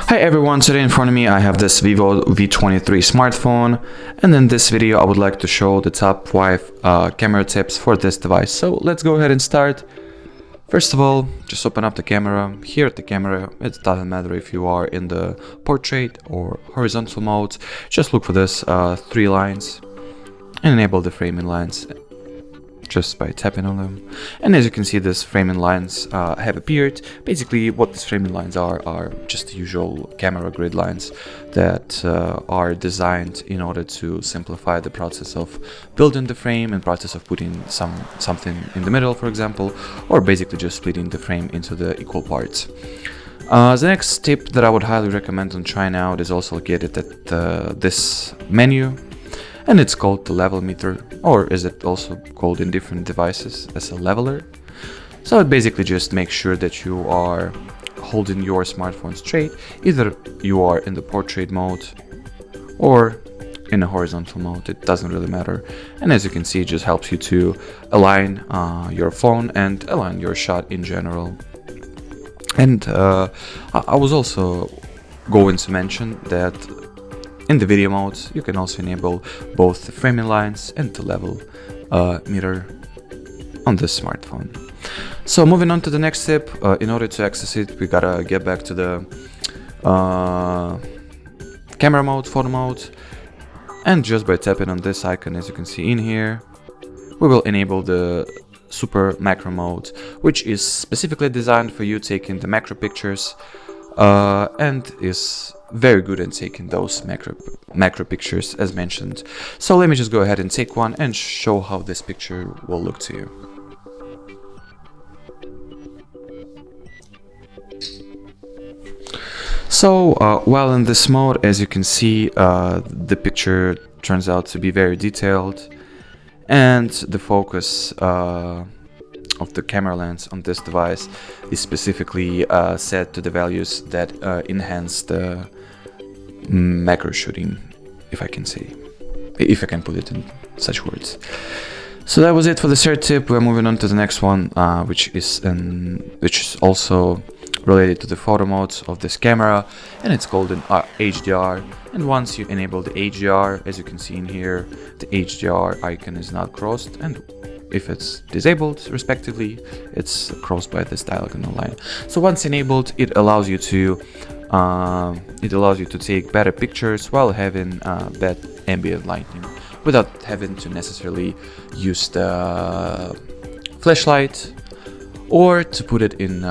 Hi everyone, today in front of me I have this Vivo V23 smartphone, and in this video I would like to show the top 5 camera tips for this device. So let's go ahead and start. First of all, just open up the camera. Here at the camera, it doesn't matter if you are in the portrait or horizontal mode, just look for this 3 lines and enable the framing lines just by tapping on them. And as you can see, these framing lines have appeared. Basically what these framing lines are just the usual camera grid lines that are designed in order to simplify the process of building the frame and process of putting something in the middle, for example, or basically just splitting the frame into the equal parts. The next tip that I would highly recommend on trying out is also located at this menu, and it's called the level meter, or is it also called in different devices as a leveler. So it basically just makes sure that you are holding your smartphone straight, either you are in the portrait mode or in a horizontal mode, it doesn't really matter. And as you can see, it just helps you to align your phone and align your shot in general. And I was also going to mention that in the video mode, you can also enable both the framing lines and the level meter on this smartphone. So moving on to the next tip, in order to access it, we gotta get back to the camera mode, photo mode, and just by tapping on this icon, as you can see in here, we will enable the super macro mode, which is specifically designed for you taking the macro pictures and is very good at taking those macro pictures as mentioned. So let me just go ahead and take one and show how this picture will look to you. So while in this mode, as you can see, the picture turns out to be very detailed, and the focus of the camera lens on this device is specifically set to the values that enhance the macro shooting, if I can put it in such words. So that was it for the third tip. We're moving on to the next one, which is also related to the photo modes of this camera, and it's called an HDR. And once you enable the HDR, as you can see in here, the HDR icon is not crossed, and if it's disabled, respectively, it's crossed by this diagonal line. So once enabled, it allows you to take better pictures while having bad ambient lighting, without having to necessarily use the flashlight. Or to put it in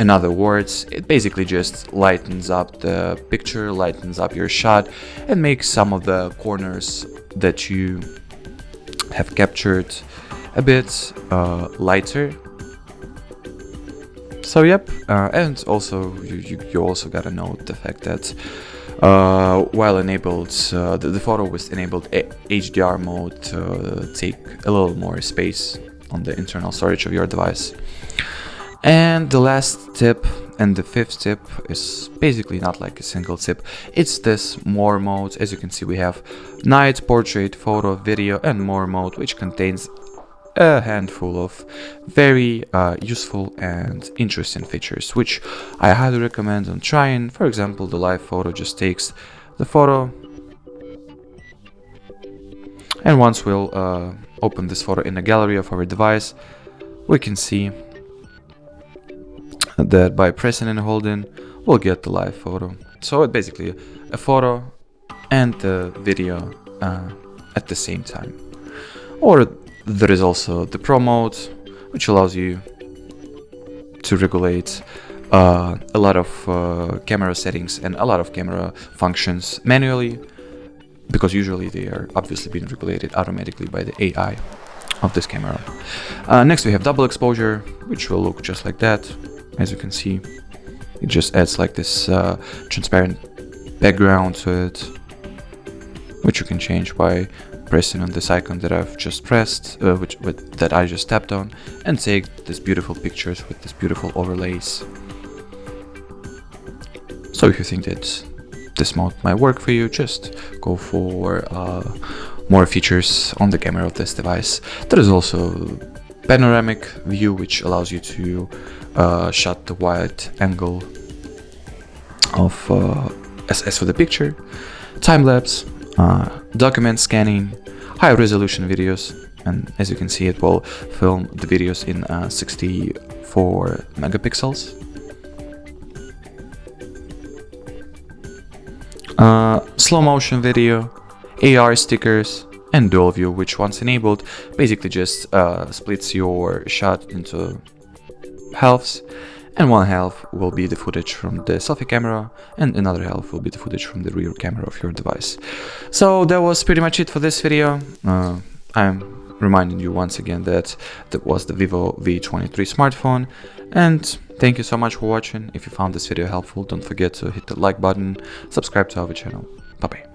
other words, it basically just lightens up the picture, lightens up your shot, and makes some of the corners that you have captured a bit lighter. So yep, and also you also gotta note the fact that while enabled, the photo with enabled HDR mode take a little more space on the internal storage of your device. And the last tip, and the fifth tip, is basically not like a single tip. It's this more mode. As you can see, we have night, portrait, photo, video, and more mode, which contains a handful of very useful and interesting features, which I highly recommend on trying. For example, the live photo just takes the photo, and once we'll open this photo in the gallery of our device, we can see that by pressing and holding, we'll get the live photo. So it's basically a photo and the video at the same time. Or there is also the Pro mode, which allows you to regulate a lot of camera settings and a lot of camera functions manually, because usually they are obviously being regulated automatically by the AI of this camera. Next we have double exposure, which will look just like that. As you can see, it just adds like this transparent background to it, which you can change by pressing on this icon that I've just pressed, that I just tapped on, and take these beautiful pictures with these beautiful overlays. So if you think that this mode might work for you, just go for more features on the camera of this device. There is also panoramic view, which allows you to shot the wide angle of as for the picture, time-lapse, document scanning, high-resolution videos, and as you can see, it will film the videos in 64 megapixels. Slow motion video, AR stickers, and dual view, which once enabled basically just splits your shot into halves, and one half will be the footage from the selfie camera and another half will be the footage from the rear camera of your device. So that was pretty much it for this video. I'm reminding you once again that that was the Vivo V23 smartphone, and thank you so much for watching. If you found this video helpful, don't forget to hit the like button, subscribe to our channel. Bye bye.